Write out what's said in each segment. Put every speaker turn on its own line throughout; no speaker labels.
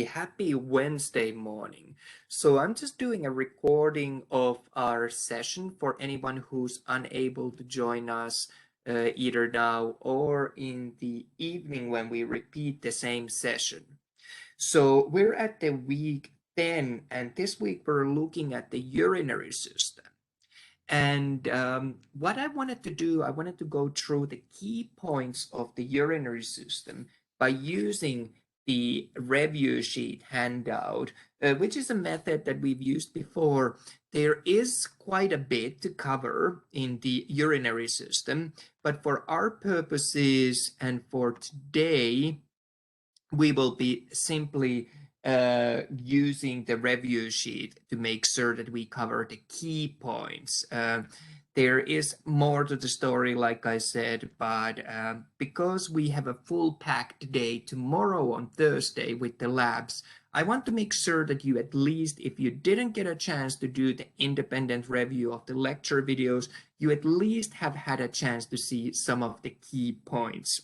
Happy Wednesday morning. So I'm just doing a recording of our session for anyone who's unable to join us either now or in the evening when we repeat the same session. So we're at the week 10, and this week we're looking at the urinary system. And what I wanted to do, I wanted to go through the key points of the urinary system by using the review sheet handout, which is a method that we've used before. There is quite a bit to cover in the urinary system, but for our purposes and for today, we will be simply using the review sheet to make sure that we cover the key points. There is more to the story, like I said, but because we have a full packed day tomorrow on Thursday with the labs, I want to make sure that you at least, if you didn't get a chance to do the independent review of the lecture videos, you at least have had a chance to see some of the key points.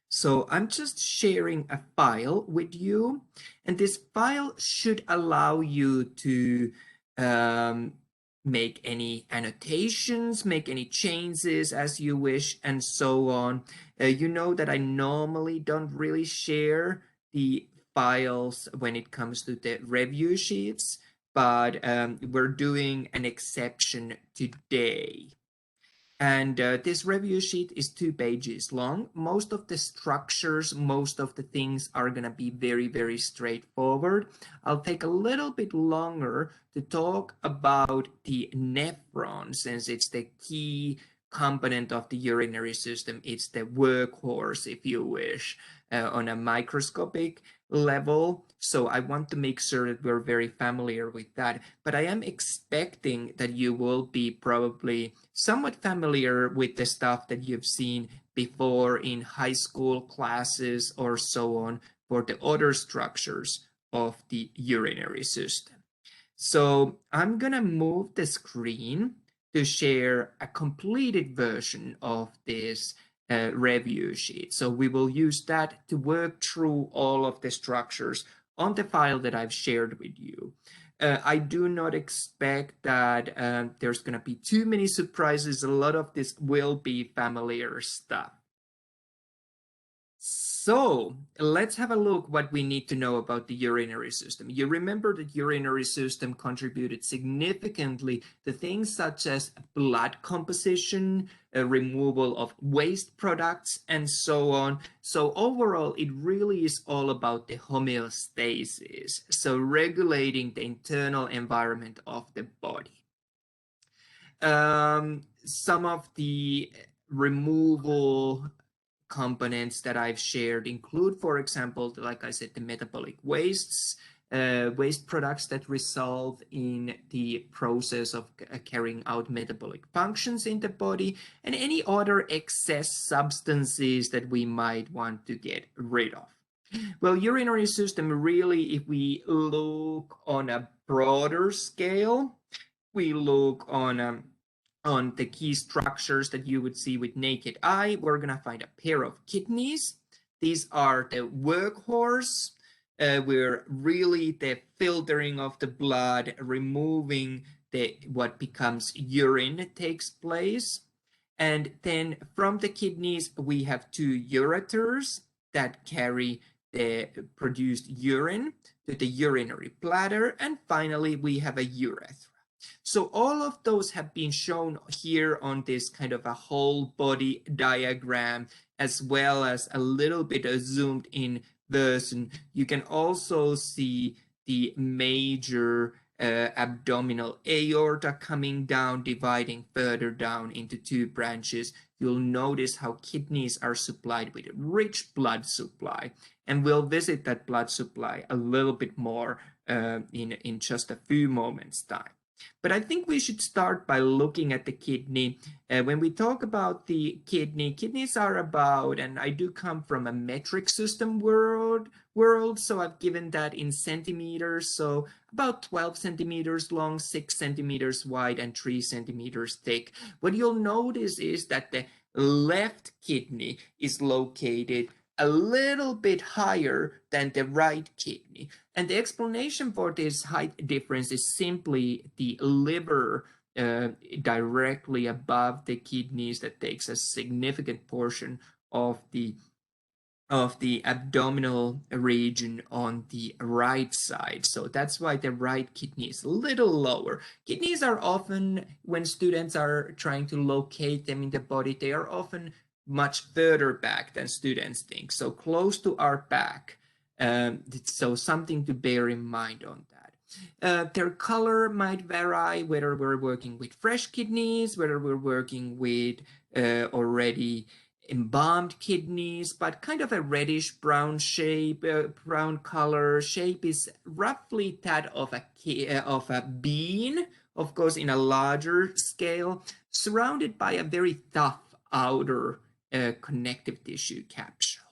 So I'm just sharing a file with you, and this file should allow you to make any annotations, make any changes as you wish, and so on. You know that I normally don't really share the files when it comes to the review sheets, but we're doing an exception today. And this review sheet is 2 pages long. Most of the structures, most of the things are going to be very, very straightforward. I'll take a little bit longer to talk about the nephron, since it's the key component of the urinary system. It's the workhorse, if you wish, on a microscopic level. So I want to make sure that we're very familiar with that. But I am expecting that you will be probably somewhat familiar with the stuff that you've seen before in high school classes or so on for the other structures of the urinary system. So I'm gonna move the screen to share a completed version of this review sheet. So we will use that to work through all of the structures on the file that I've shared with you. I do not expect that there's going to be too many surprises. A lot of this will be familiar stuff. So let's have a look what we need to know about the urinary system. You remember that urinary system contributed significantly to things such as blood composition, removal of waste products, and so on. So overall, it really is all about the homeostasis, so regulating the internal environment of the body. Some of the removal components that I've shared include, for example, like I said, the metabolic wastes, waste products that result in the process of carrying out metabolic functions in the body, and any other excess substances that we might want to get rid of. Well, urinary system really, if we look on a broader scale, we look on the key structures that you would see with naked eye, we're going to find a pair of kidneys. These are the workhorse, where really the filtering of the blood, removing what becomes urine takes place. And then from the kidneys, we have 2 ureters that carry the produced urine to the urinary bladder. And finally, we have a urethra. So all of those have been shown here on this kind of a whole body diagram, as well as a little bit of zoomed in version. You can also see the major abdominal aorta coming down, dividing further down into 2 branches. You'll notice how kidneys are supplied with a rich blood supply, and we'll visit that blood supply a little bit more in just a few moments' time. But I think we should start by looking at the kidney. When we talk about the kidneys are about, and I do come from a metric system world, so I've given that in centimeters. So about 12 centimeters long, 6 centimeters wide, and 3 centimeters thick. What you'll notice is that the left kidney is located a little bit higher than the right kidney. And the explanation for this height difference is simply the liver directly above the kidneys that takes a significant portion of the abdominal region on the right side. So that's why the right kidney is a little lower. Kidneys are often, when students are trying to locate them in the body, they are often much further back than students think. So close to our back. So something to bear in mind on that. Their color might vary, whether we're working with fresh kidneys, whether we're working with already embalmed kidneys, but kind of a reddish brown shape, brown color. Shape is roughly that of a bean, of course, in a larger scale, surrounded by a very tough outer connective tissue capsule.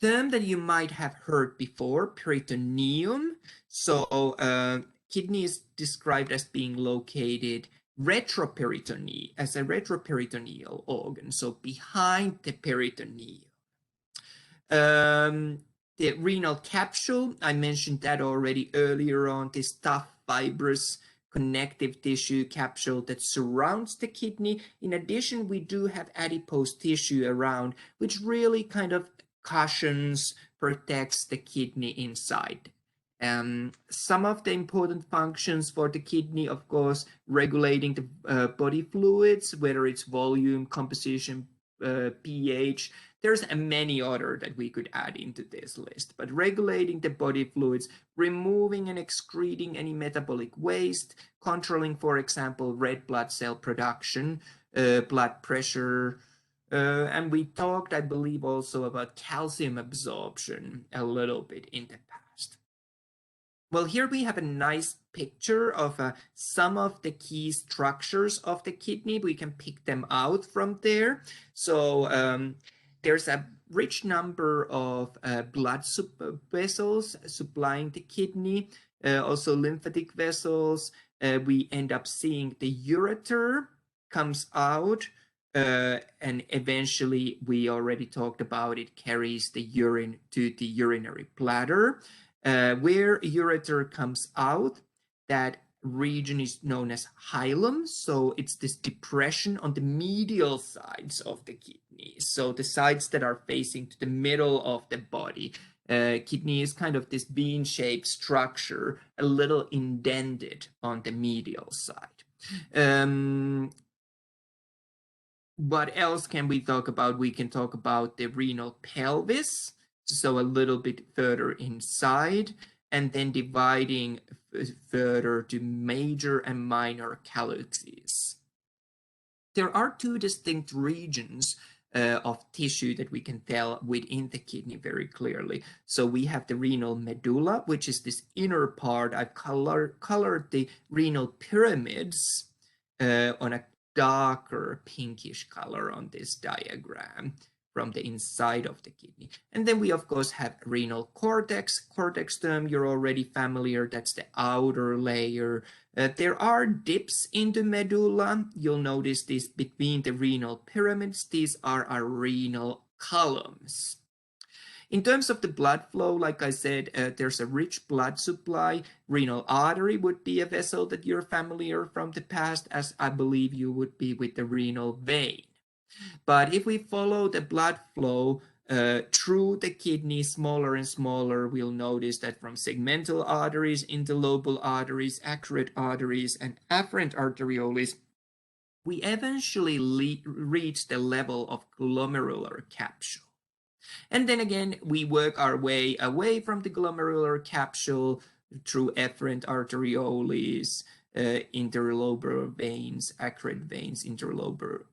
Term that you might have heard before, peritoneum. So kidney is described as being located retroperitoneal, as a retroperitoneal organ, so behind the peritoneum. The renal capsule, I mentioned that already earlier on, this tough fibrous connective tissue capsule that surrounds the kidney. In addition, we do have adipose tissue around, which really kind of cushions, protects the kidney inside. Some of the important functions for the kidney, of course, regulating the body fluids, whether it's volume, composition, pH. There's many other that we could add into this list, but regulating the body fluids, removing and excreting any metabolic waste, controlling, for example, red blood cell production, blood pressure, and we talked, I believe, also about calcium absorption a little bit in the past. Well, here we have a nice picture of some of the key structures of the kidney. We can pick them out from there. So there's a rich number of blood vessels supplying the kidney, also lymphatic vessels. We end up seeing the ureter comes out, and eventually, we already talked about it, carries the urine to the urinary bladder. Where ureter comes out, that region is known as hilum. So it's this depression on the medial sides of the kidney. So the sides that are facing to the middle of the body. Kidney is kind of this bean-shaped structure, a little indented on the medial side. What else can we talk about? We can talk about the renal pelvis, so a little bit further inside, and then dividing further to major and minor calyxes. There are two distinct regions of tissue that we can tell within the kidney very clearly. So we have the renal medulla, which is this inner part. I've colored the renal pyramids on a darker pinkish color on this diagram from the inside of the kidney. And then we, of course, have renal cortex. Cortex term, you're already familiar. That's the outer layer. There are dips in the medulla. You'll notice this between the renal pyramids. These are our renal columns. In terms of the blood flow, like I said, there's a rich blood supply. Renal artery would be a vessel that you're familiar from the past, as I believe you would be with the renal vein. But if we follow the blood flow through the kidney, smaller and smaller, we'll notice that from segmental arteries, interlobal arteries, accurate arteries, and afferent arterioles, we eventually reach the level of glomerular capsule. And then again, we work our way away from the glomerular capsule through efferent arterioles, interlobar veins, accurate veins, interlobar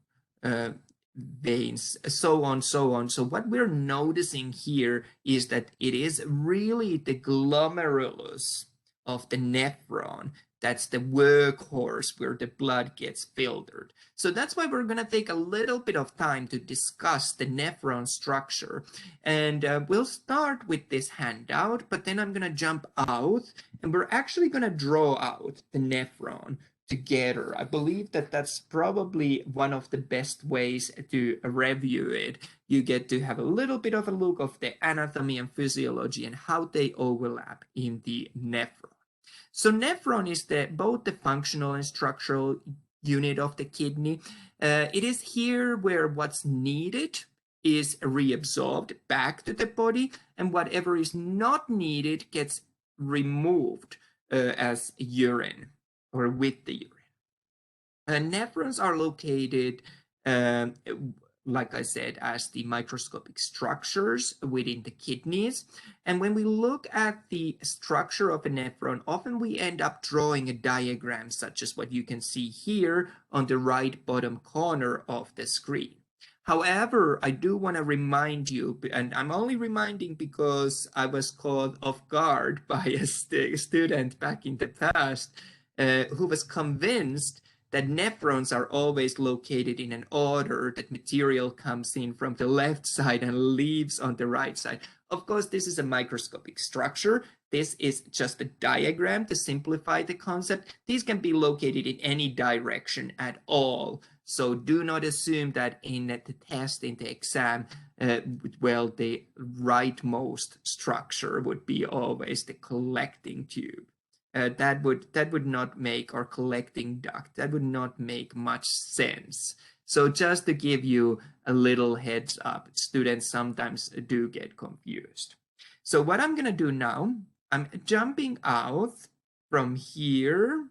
veins, so on, so on. So what we're noticing here is that it is really the glomerulus of the nephron. That's the workhorse where the blood gets filtered. So that's why we're going to take a little bit of time to discuss the nephron structure. And we'll start with this handout, but then I'm going to jump out and we're actually going to draw out the nephron together. I believe that that's probably one of the best ways to review it. You get to have a little bit of a look of the anatomy and physiology and how they overlap in the nephron. So nephron is both the functional and structural unit of the kidney. It is here where what's needed is reabsorbed back to the body, and whatever is not needed gets removed as urine or with the urine. Nephrons are located, like I said, as the microscopic structures within the kidneys. And when we look at the structure of a nephron, often we end up drawing a diagram such as what you can see here on the right bottom corner of the screen. However, I do want to remind you, and I'm only reminding because I was caught off guard by a student back in the past who was convinced that nephrons are always located in an order, that material comes in from the left side and leaves on the right side. Of course, this is a microscopic structure. This is just a diagram to simplify the concept. These can be located in any direction at all. So do not assume that in the test, in the exam, well, the rightmost structure would be always the collecting tube. That would not make, or collecting duct, that would not make much sense. So just to give you a little heads up, students sometimes do get confused. So what I'm going to do now, I'm jumping out from here,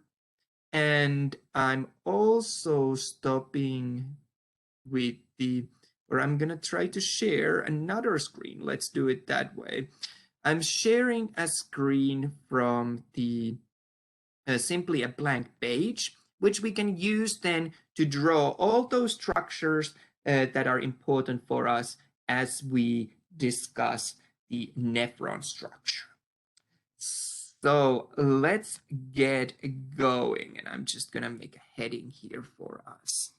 and I'm also stopping with or I'm going to try to share another screen. Let's do it that way. I'm sharing a screen from the simply a blank page, which we can use then to draw all those structures that are important for us as we discuss the nephron structure. So let's get going, and I'm just going to make a heading here for us.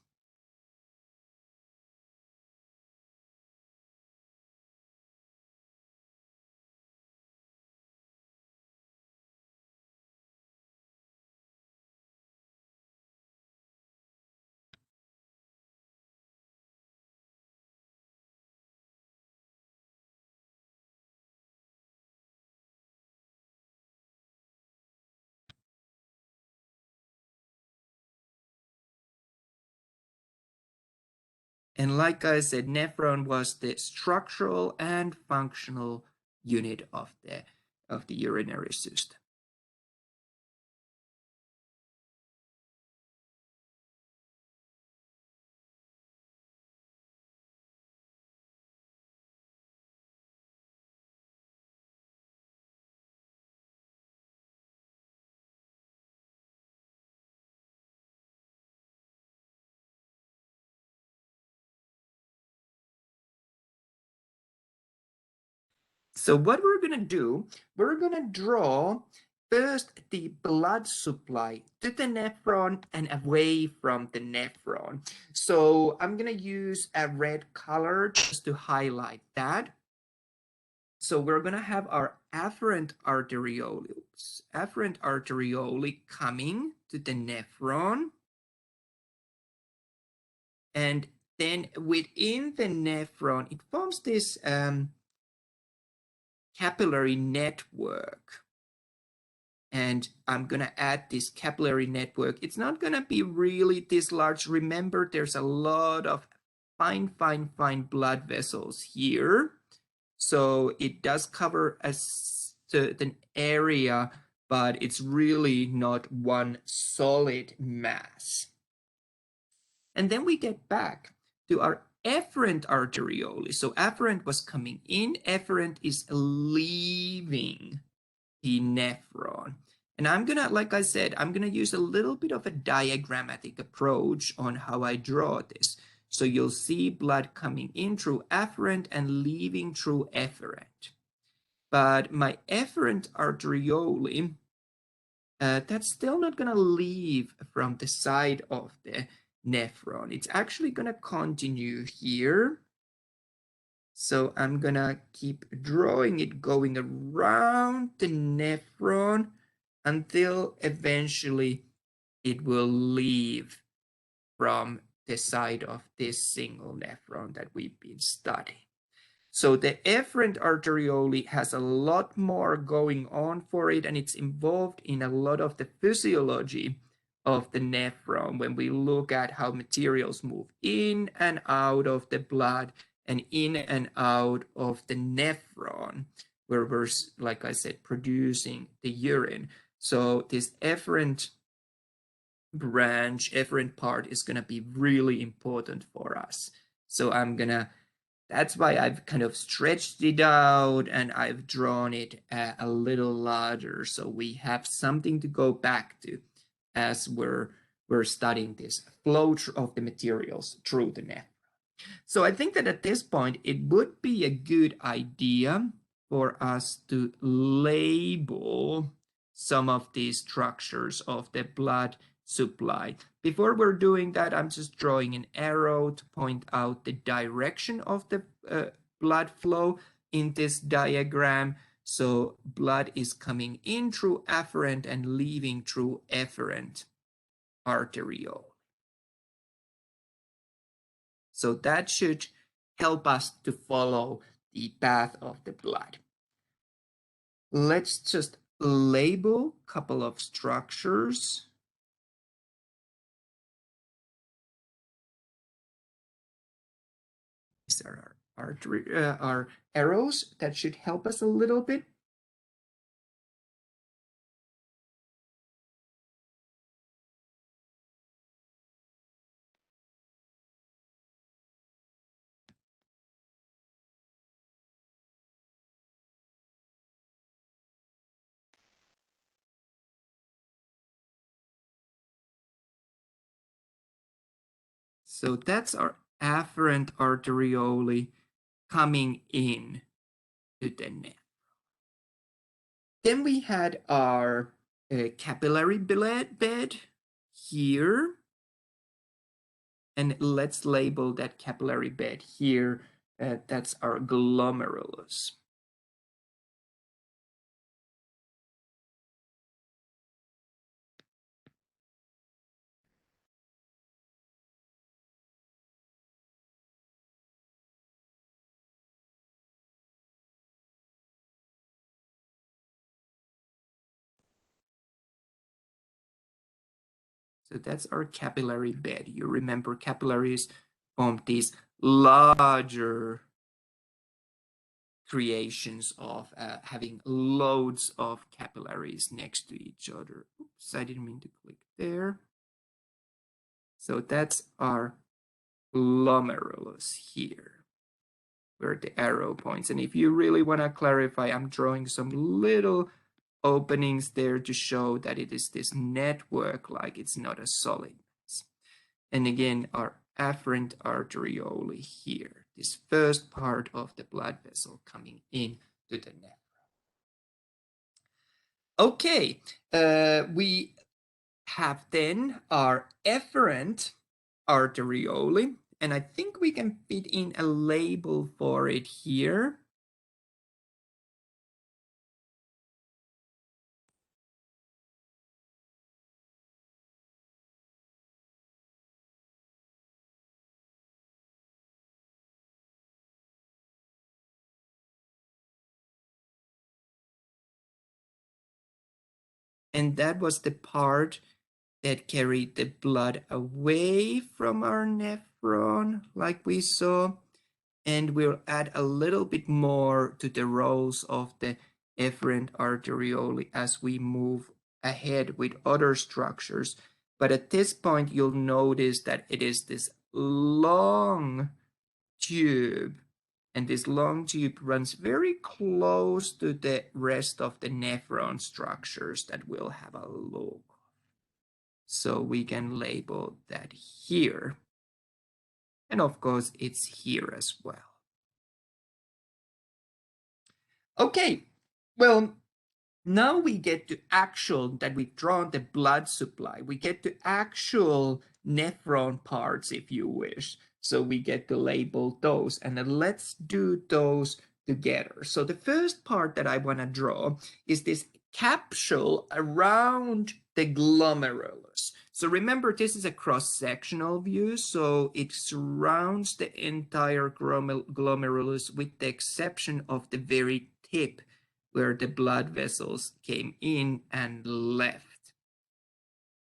And like I said, nephron was the structural and functional unit of the urinary system. So what we're going to do, we're going to draw first the blood supply to the nephron and away from the nephron. So I'm going to use a red color just to highlight that. So we're going to have our afferent arterioles, coming to the nephron. And then within the nephron, it forms this capillary network. And I'm going to add this capillary network. It's not going to be really this large. Remember, there's a lot of fine blood vessels here. So it does cover a certain area, but it's really not one solid mass. And then we get back to our efferent arteriole. So afferent was coming in, efferent is leaving the nephron. And I'm gonna, like I said, I'm gonna use a little bit of a diagrammatic approach on how I draw this. So you'll see blood coming in through afferent and leaving through efferent. But my efferent arteriole, that's still not gonna leave from the side of the nephron. It's actually gonna continue here. So I'm gonna keep drawing it going around the nephron until eventually it will leave from the side of this single nephron that we've been studying. So the efferent arteriole has a lot more going on for it, and it's involved in a lot of the physiology of the nephron when we look at how materials move in and out of the blood and in and out of the nephron, where we're, like I said, producing the urine. So this efferent branch, efferent part is going to be really important for us. So that's why I've kind of stretched it out and I've drawn it a little larger, so we have something to go back to as we're studying this flow of the materials through the nephron. So I think that at this point, it would be a good idea for us to label some of these structures of the blood supply. Before we're doing that, I'm just drawing an arrow to point out the direction of the blood flow in this diagram. So blood is coming in through afferent and leaving through efferent arteriole. So that should help us to follow the path of the blood. Let's just label a couple of structures. These are our arrows that should help us a little bit. So that's our afferent arteriole coming in to the nephron. Then we had our capillary bed here. And let's label that capillary bed here. That's our glomerulus. So that's our capillary bed. You remember capillaries form these larger creations of having loads of capillaries next to each other. Oops, I didn't mean to click there. So that's our glomerulus here, where the arrow points. And if you really want to clarify, I'm drawing some little openings there to show that it is this network, like it's not a solid mass. And again, our afferent arteriole here, this first part of the blood vessel coming in to the nephron. Okay, we have then our efferent arteriole, and I think we can fit in a label for it here. And that was the part that carried the blood away from our nephron, like we saw. And we'll add a little bit more to the roles of the efferent arteriole as we move ahead with other structures. But at this point, you'll notice that it is this long tube, and this long tube runs very close to the rest of the nephron structures that we'll have a look. So we can label that here. And of course, it's here as well. Okay, well, now we get to actual, that we've drawn the blood supply. We get to actual nephron parts, if you wish. So we get to label those, and then let's do those together. So the first part that I want to draw is this capsule around the glomerulus. So remember, this is a cross-sectional view, so it surrounds the entire glomerulus with the exception of the very tip where the blood vessels came in and left.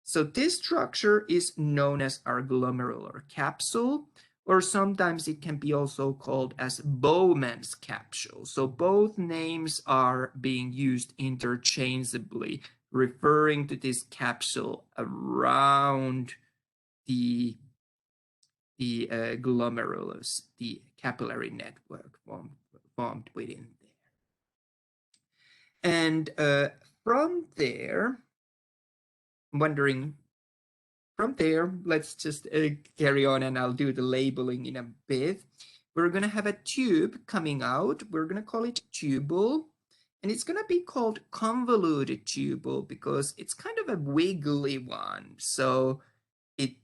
So this structure is known as our glomerular capsule, or sometimes it can be also called as Bowman's capsule. So both names are being used interchangeably, referring to this capsule around the glomerulus, the capillary network formed within there. And from there, let's just carry on, and I'll do the labeling in a bit. We're going to have a tube coming out. We're going to call it tubule. And it's going to be called convoluted tubule because it's kind of a wiggly one. So it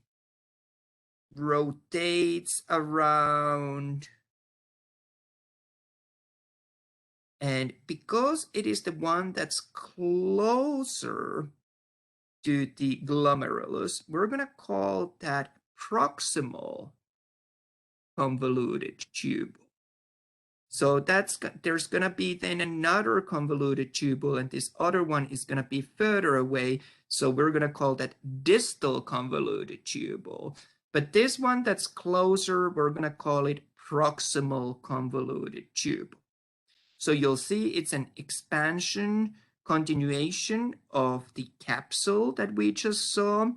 rotates around. And because it is the one that's closer to the glomerulus, we're going to call that proximal convoluted tubule. So there's going to be then another convoluted tubule, and this other one is going to be further away. So we're going to call that distal convoluted tubule. But this one that's closer, we're going to call it proximal convoluted tubule. So you'll see it's an expansion, continuation of the capsule that we just saw,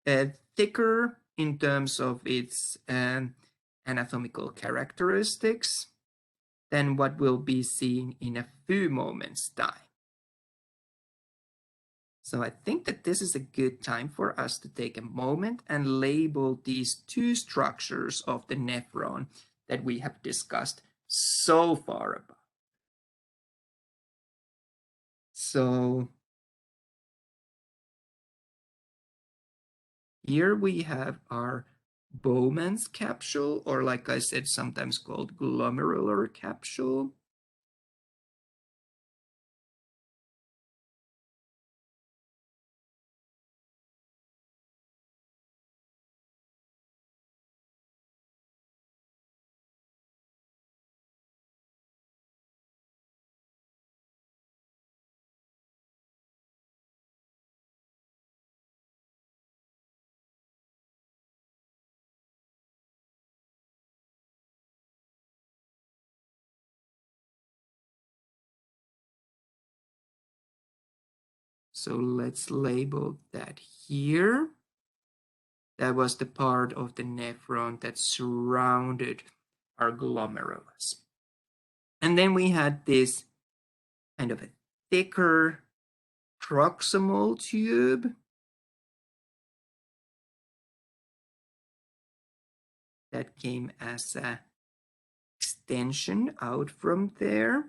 thicker in terms of its anatomical characteristics than what we'll be seeing in a few moments' time. So I think that this is a good time for us to take a moment and label these two structures of the nephron that we have discussed so far about. So here we have our Bowman's capsule, or like I said, sometimes called glomerular capsule. So let's label that here. That was the part of the nephron that surrounded our glomerulus. And then we had this kind of a thicker proximal tube that came as an extension out from there.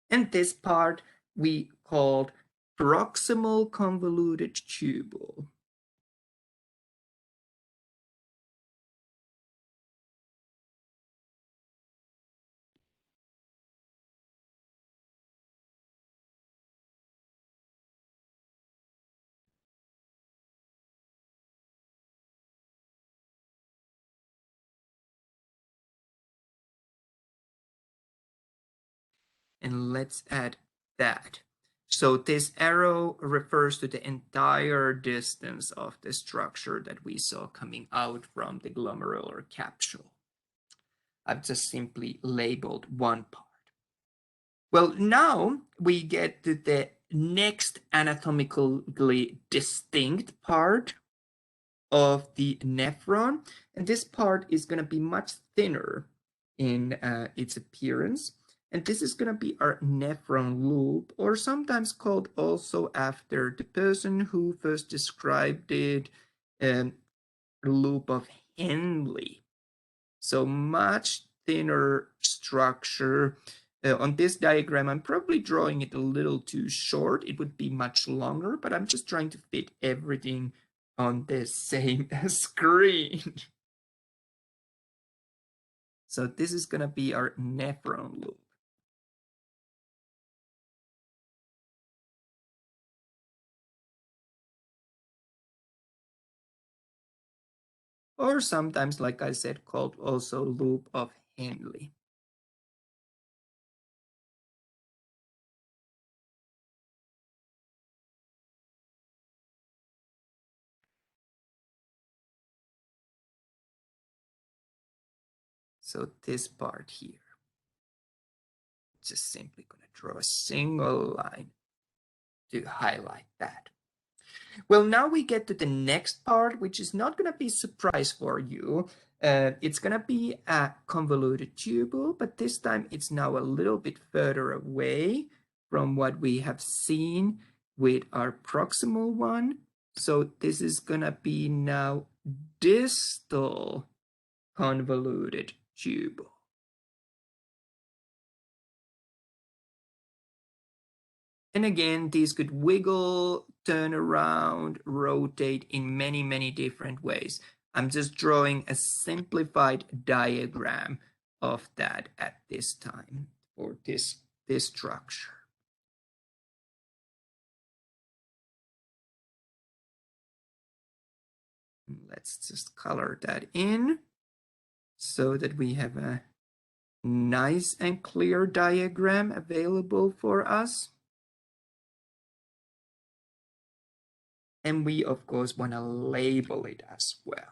And this part we called proximal convoluted tubule. And let's add that. So this arrow refers to the entire distance of the structure that we saw coming out from the glomerular capsule. I've just simply labeled one part. Well, now we get to the next anatomically distinct part of the nephron, and this part is going to be much thinner in its appearance. And this is going to be our Nephron Loop, or sometimes called also after the person who first described it, Loop of Henle. So much thinner structure. On this diagram, I'm probably drawing it a little too short. It would be much longer, but I'm just trying to fit everything on the same screen. So this is going to be our Nephron Loop. or sometimes, like I said, called also loop of Henle. So this part here, just simply going to draw a single line to highlight that. Well, now we get to the next part, which is not going to be a surprise for you. It's going to be a convoluted tubule, but this time it's now a little bit further away from what we have seen with our proximal one. So this is going to be now distal convoluted tubule. And again, these could wiggle, turn around, rotate in many, many different ways. I'm just drawing a simplified diagram of that at this time for this structure. Let's just color that in so that we have a nice and clear diagram available for us. And we, of course, want to label it as well.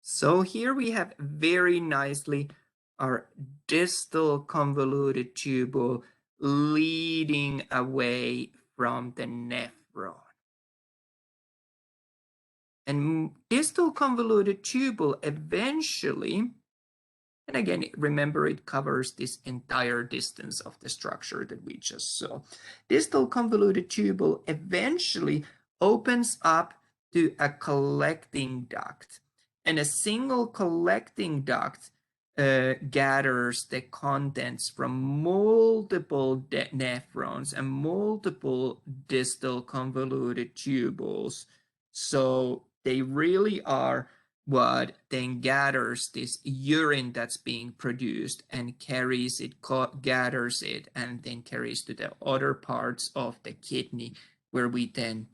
So here we have very nicely our distal convoluted tubule leading away from the nephron. And distal convoluted tubule eventually, and again, remember it covers this entire distance of the structure that we just saw. Distal convoluted tubule eventually opens up to a collecting duct. And a single collecting duct gathers the contents from multiple nephrons and multiple distal convoluted tubules. So they really are what then gathers this urine that's being produced and carries it, gathers it, and then carries to the other parts of the kidney where we then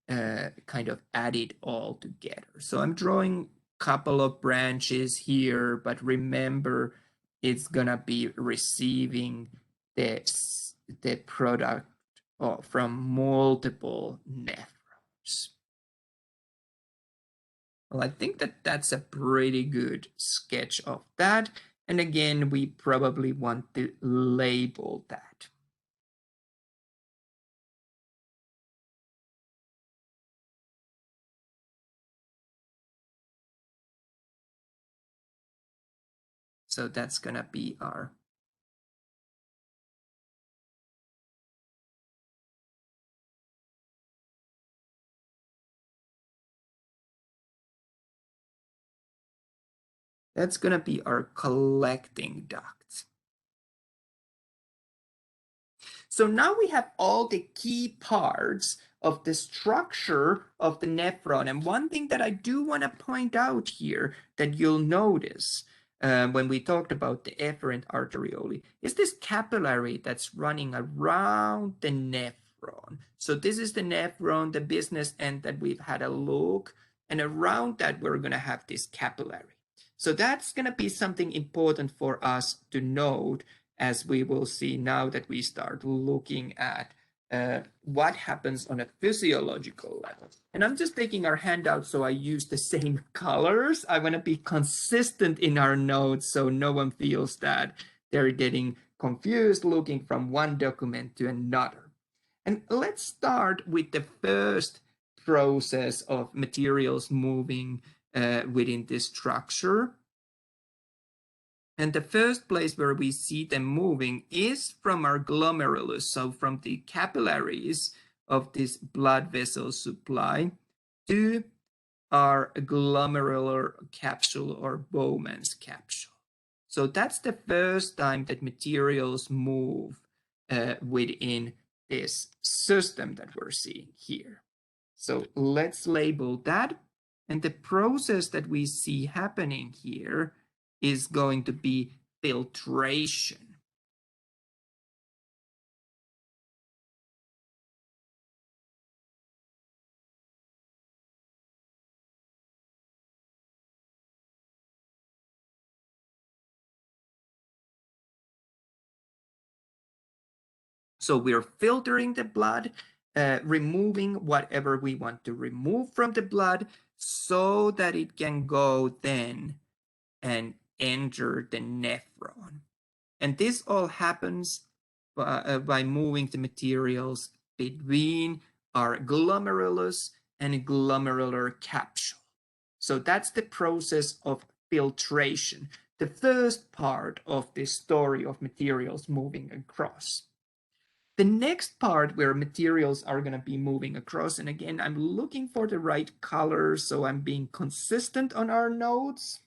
kind of add it all together. So I'm drawing a couple of branches here, but remember it's gonna be receiving the product from multiple nephrons. Well, I think that that's a pretty good sketch of that. And again, we probably want to label that. So that's going to be our collecting duct. So now we have all the key parts of the structure of the nephron. And one thing that I do want to point out here that you'll notice when we talked about the efferent arteriole is this capillary that's running around the nephron. So this is the nephron, the business end that we've had a look, and around that we're going to have this capillary. So that's going to be something important for us to note, as we will see now that we start looking at what happens on a physiological level. And I'm just taking our handout so I use the same colors. I want to be consistent in our notes so no one feels that they're getting confused looking from one document to another. And let's start with the first process of materials moving within this structure. And the first place where we see them moving is from our glomerulus, so from the capillaries of this blood vessel supply to our glomerular capsule or Bowman's capsule. So that's the first time that materials move within this system that we're seeing here. So let's label that. And the process that we see happening here is going to be filtration. So we're filtering the blood, removing whatever we want to remove from the blood so that it can go then and enter the nephron. And this all happens by moving the materials between our glomerulus and glomerular capsule. So that's the process of filtration, the first part of this story of materials moving across. The next part where materials are going to be moving across, and again, I'm looking for the right color, so I'm being consistent on our notes.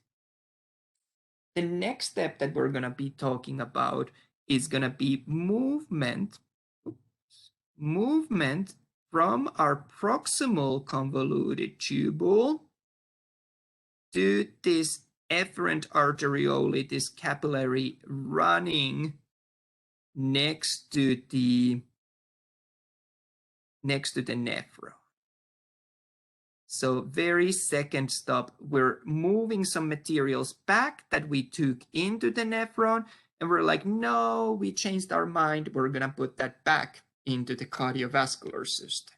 The next step that we're going to be talking about is going to be movement from our proximal convoluted tubule to this efferent arteriole, this capillary running next to the nephron. So very second stop, we're moving some materials back that we took into the nephron, and we're like, no, we changed our mind. We're gonna put that back into the cardiovascular system.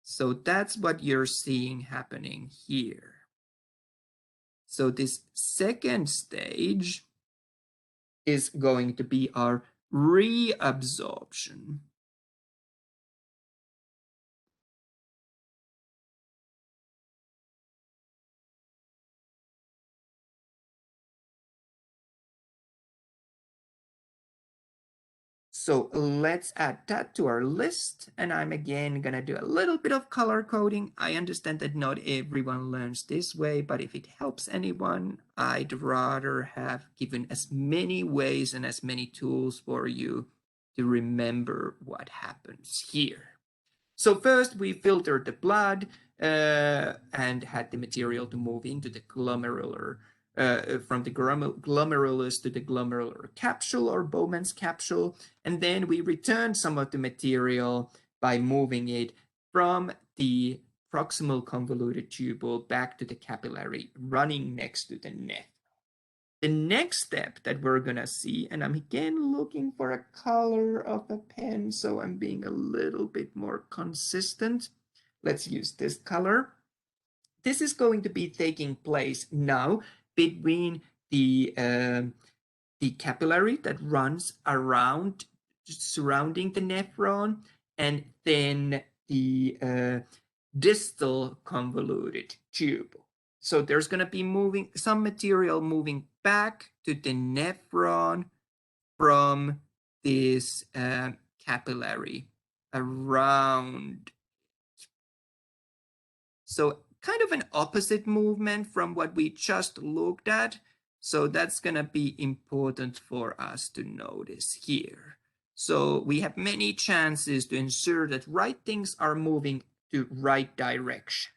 So that's what you're seeing happening here. So this second stage is going to be our reabsorption. So let's add that to our list. And I'm again gonna do a little bit of color coding. I understand that not everyone learns this way, but if it helps anyone, I'd rather have given as many ways and as many tools for you to remember what happens here. So first we filtered the blood and had the material to move into the glomerular, from the glomerulus to the glomerular capsule or Bowman's capsule. And then we returned some of the material by moving it from the proximal convoluted tubule back to the capillary running next to the nephron. The next step that we're gonna see, and I'm again looking for a color of a pen, so I'm being a little bit more consistent. Let's use this color. This is going to be taking place now between the capillary that runs around, surrounding the nephron, and then the distal convoluted tubule. So there's going to be some material moving back to the nephron from this capillary around. So kind of an opposite movement from what we just looked at. So that's going to be important for us to notice here. So we have many chances to ensure that right things are moving to right direction.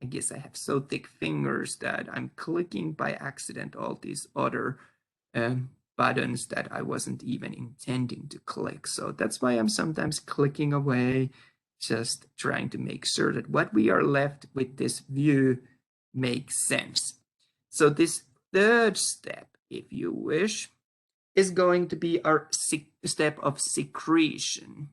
I guess I have so thick fingers that I'm clicking by accident all these other buttons that I wasn't even intending to click. So that's why I'm sometimes clicking away, just trying to make sure that what we are left with this view makes sense. So this third step, if you wish, is going to be our step of secretion.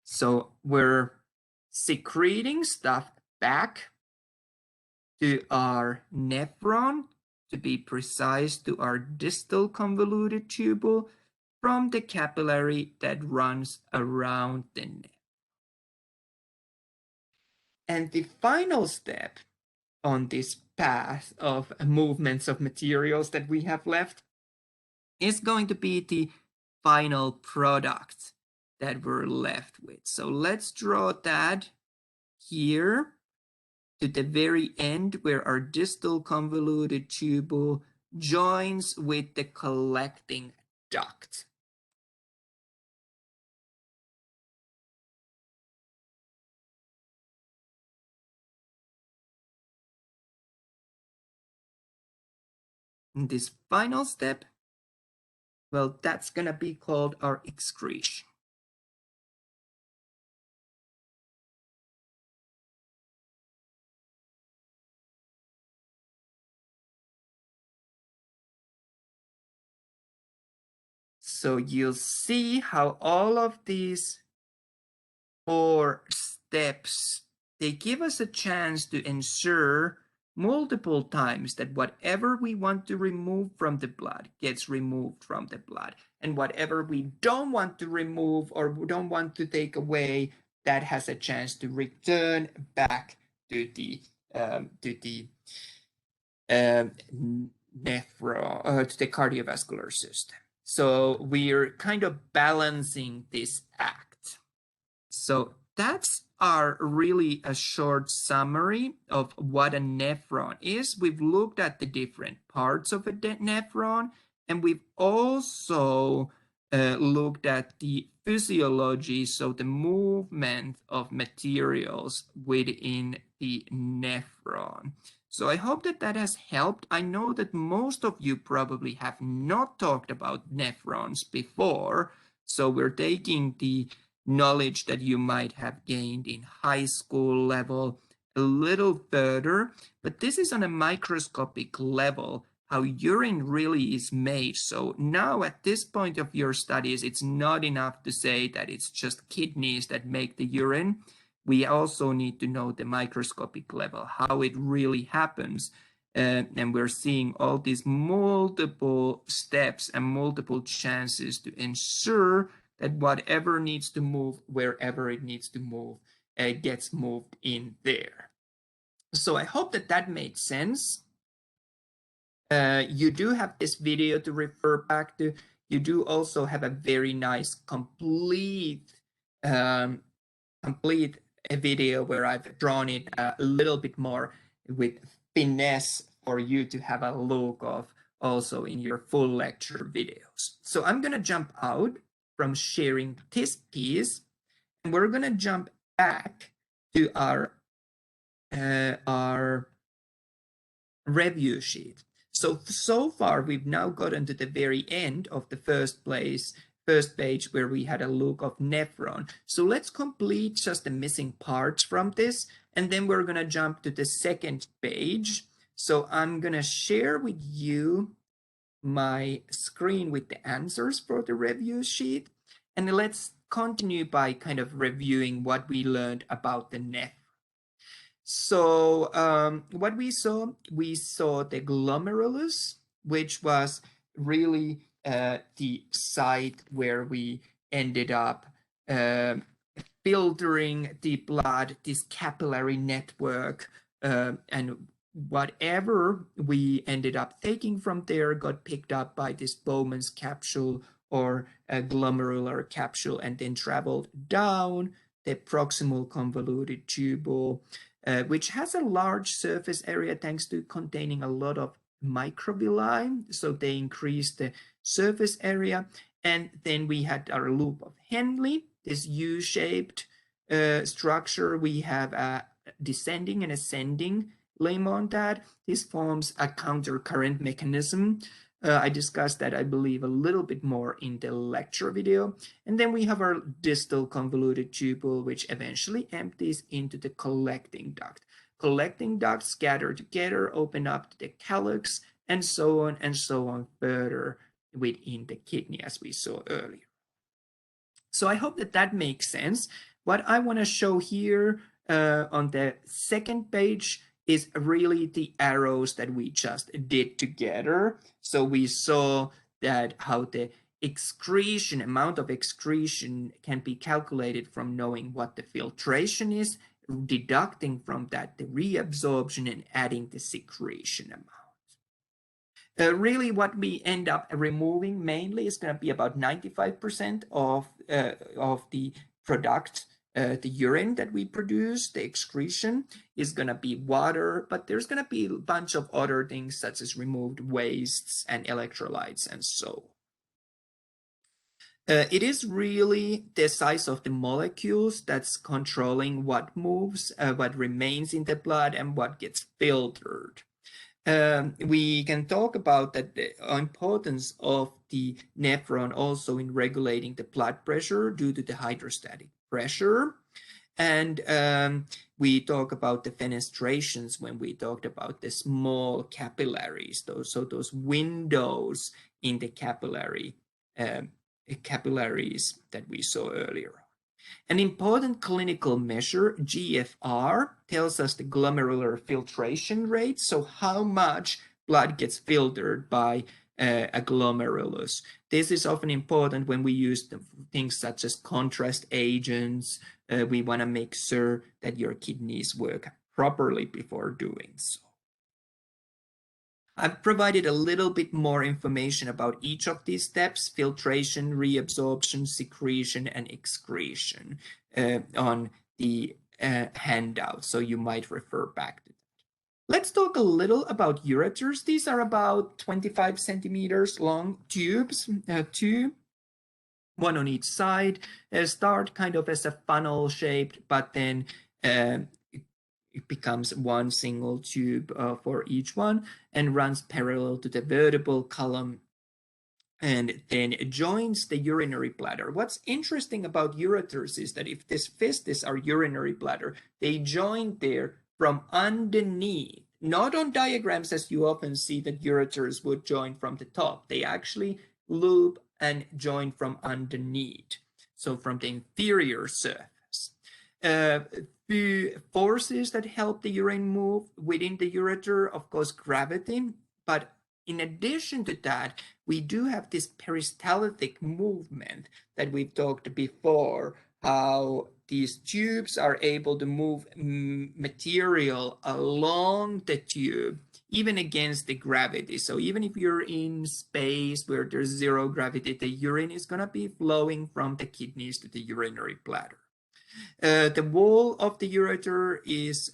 So we're secreting stuff back to our nephron, to be precise, to our distal convoluted tubule from the capillary that runs around the nephron. And the final step on this path of movements of materials that we have left is going to be the final product that we're left with. So let's draw that here to the very end where our distal convoluted tubule joins with the collecting duct. And this final step, well, that's going to be called our excretion. So you'll see how all of these 4 steps, they give us a chance to ensure multiple times that whatever we want to remove from the blood gets removed from the blood, and whatever we don't want to remove or don't want to take away, that has a chance to return back to the nephron, to the cardiovascular system. So we're kind of balancing this act. So that's our really a short summary of what a nephron is. We've looked at the different parts of a nephron, and we've also looked at the physiology, so the movement of materials within the nephron. So I hope that that has helped. I know that most of you probably have not talked about nephrons before, so we're taking the knowledge that you might have gained in high school level a little further, but this is on a microscopic level how urine really is made. So now at this point of your studies, it's not enough to say that it's just kidneys that make the urine. We also need to know the microscopic level, how it really happens. And we're seeing all these multiple steps and multiple chances to ensure that whatever needs to move, wherever it needs to move, gets moved in there. So I hope that that made sense. You do have this video to refer back to. You do also have a very nice complete video where I've drawn it a little bit more with finesse for you to have a look of also in your full lecture videos. So I'm going to jump out from sharing this piece, and we're going to jump back to our review sheet. So far, we've now gotten to the very end of the first page where we had a look of nephron. So let's complete just the missing parts from this, and then we're going to jump to the second page. So I'm going to share with you my screen with the answers for the review sheet, and let's continue by kind of reviewing what we learned about the nephron. So what we saw the glomerulus, which was really the site where we ended up filtering the blood, this capillary network, and whatever we ended up taking from there got picked up by this Bowman's capsule or a glomerular capsule and then traveled down the proximal convoluted tubule, which has a large surface area thanks to containing a lot of microvilli. So they increased the surface area. And then we had our loop of Henle, this U-shaped structure. We have a descending and ascending limb on that. This forms a countercurrent mechanism. I discussed that, I believe, a little bit more in the lecture video. And then we have our distal convoluted tubule, which eventually empties into the collecting duct. Collecting ducts gather together, open up to the calyx, and so on further within the kidney, as we saw earlier. So I hope that that makes sense. What I want to show here on the second page is really the arrows that we just did together. So we saw that how the excretion, amount of excretion can be calculated from knowing what the filtration is deducting from that the reabsorption and adding the secretion amount. Really what we end up removing mainly is going to be about 95% of the product, the urine that we produce. The excretion is going to be water, but there's going to be a bunch of other things such as removed wastes and electrolytes and so on. It is really the size of the molecules that's controlling what moves, what remains in the blood, and what gets filtered. We can talk about the importance of the nephron also in regulating the blood pressure due to the hydrostatic pressure. And we talk about the fenestrations when we talked about the small capillaries, those windows in the capillaries that we saw earlier. An important clinical measure, GFR, tells us the glomerular filtration rate, so how much blood gets filtered by a glomerulus. This is often important when we use things such as contrast agents. We want to make sure that your kidneys work properly before doing so. I've provided a little bit more information about each of these steps: filtration, reabsorption, secretion, and excretion on the handout, so you might refer back to that. Let's talk a little about ureters. These are about 25 centimeters long tubes, two, one on each side, start kind of as a funnel shaped, but then it becomes one single tube for each one and runs parallel to the vertebral column and then joins the urinary bladder. What's interesting about ureters is that if this fist is our urinary bladder, they join there from underneath, not on diagrams as you often see that ureters would join from the top. They actually loop and join from underneath, so from the inferior surface. The forces that help the urine move within the ureter, of course, gravity, but in addition to that, we do have this peristaltic movement that we've talked before, how these tubes are able to move material along the tube, even against the gravity. So even if you're in space where there's zero gravity, the urine is going to be flowing from the kidneys to the urinary bladder. The wall of the ureter is,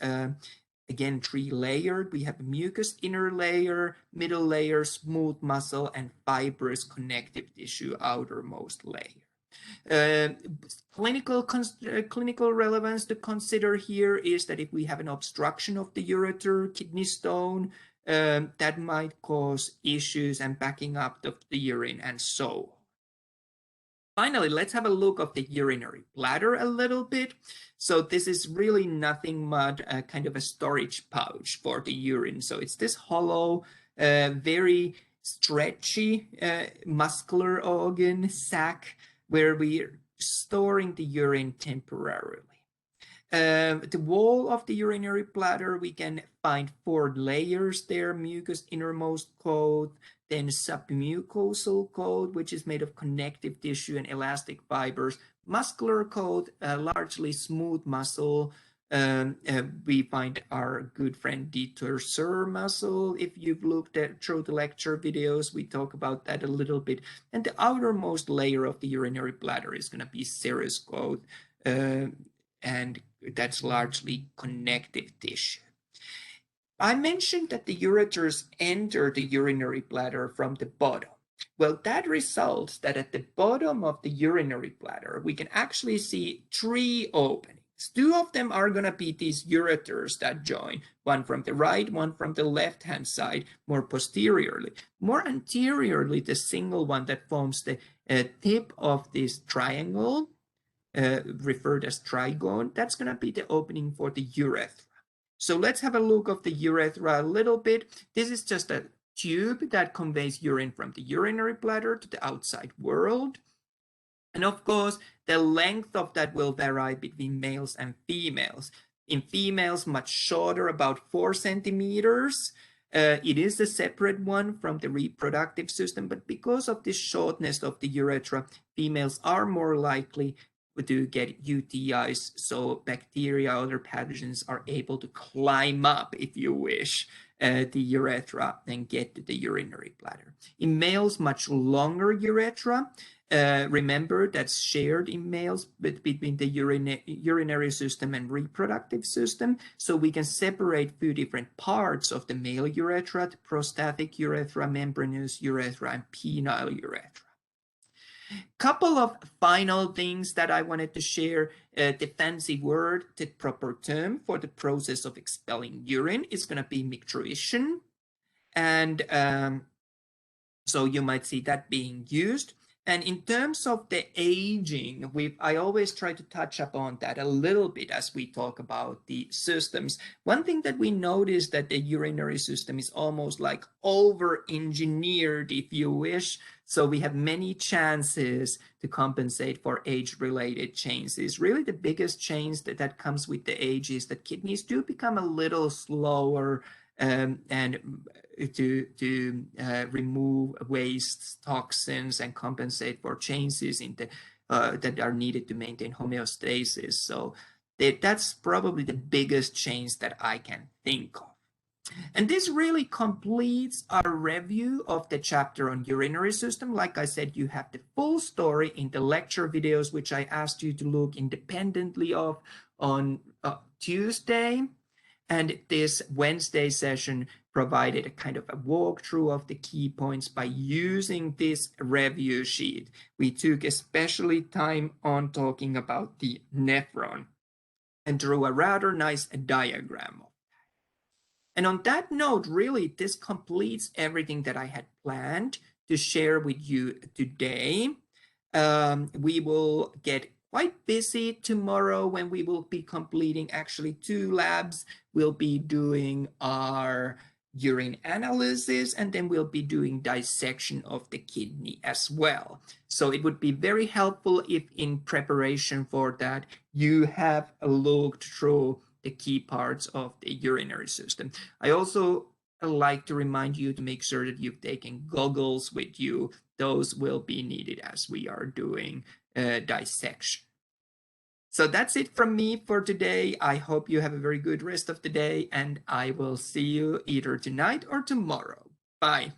again, three-layered. We have a mucous inner layer, middle layer, smooth muscle, and fibrous connective tissue outermost layer. Clinical relevance to consider here is that if we have an obstruction of the ureter, kidney stone, that might cause issues and backing up of the urine and so on. Finally, let's have a look of the urinary bladder a little bit. So this is really nothing but kind of a storage pouch for the urine. So it's this hollow, very stretchy muscular organ sac where we're storing the urine temporarily. The wall of the urinary bladder, we can find 4 layers there: mucous innermost coat, then submucosal coat, which is made of connective tissue and elastic fibers, muscular coat, largely smooth muscle. We find our good friend detursor muscle. If you've looked at through the lecture videos, we talk about that a little bit. And the outermost layer of the urinary bladder is going to be serous coat, and that's largely connective tissue. I mentioned that the ureters enter the urinary bladder from the bottom. Well, that results that at the bottom of the urinary bladder, we can actually see 3 openings. 2 of them are going to be these ureters that join, one from the right, one from the left-hand side, more posteriorly. More anteriorly, the single one that forms the tip of this triangle, referred as trigone, that's going to be the opening for the urethra. So let's have a look of the urethra a little bit. This is just a tube that conveys urine from the urinary bladder to the outside world. And of course, the length of that will vary between males and females. In females, much shorter, about 4 centimeters. It is a separate one from the reproductive system, but because of the shortness of the urethra, females are more likely to get UTIs, so bacteria, other pathogens are able to climb up, if you wish, the urethra and get to the urinary bladder. In males, much longer urethra. Remember, that's shared in males between the urinary system and reproductive system. So we can separate few different parts of the male urethra: the prostatic urethra, membranous urethra, and penile urethra. Couple of final things that I wanted to share. The fancy word, the proper term for the process of expelling urine is going to be micturition. And so you might see that being used. And in terms of the aging, I always try to touch upon that a little bit as we talk about the systems. One thing that we notice that the urinary system is almost like over-engineered, if you wish. So we have many chances to compensate for age-related changes. Really, the biggest change that comes with the age is that kidneys do become a little slower and to remove waste, toxins, and compensate for changes in the that are needed to maintain homeostasis. So that's probably the biggest change that I can think of. And this really completes our review of the chapter on urinary system. Like I said, you have the full story in the lecture videos, which I asked you to look independently of on Tuesday. And this Wednesday session provided a kind of a walkthrough of the key points by using this review sheet. We took especially time on talking about the nephron and drew a rather nice diagram. And on that note, really, this completes everything that I had planned to share with you today. We will get quite busy tomorrow when we will be completing actually 2 labs. We'll be doing our urine analysis, and then we'll be doing dissection of the kidney as well. So it would be very helpful if in preparation for that, you have looked through the key parts of the urinary system. I also like to remind you to make sure that you've taken goggles with you. Those will be needed as we are doing dissection. So that's it from me for today. I hope you have a very good rest of the day, and I will see you either tonight or tomorrow. Bye.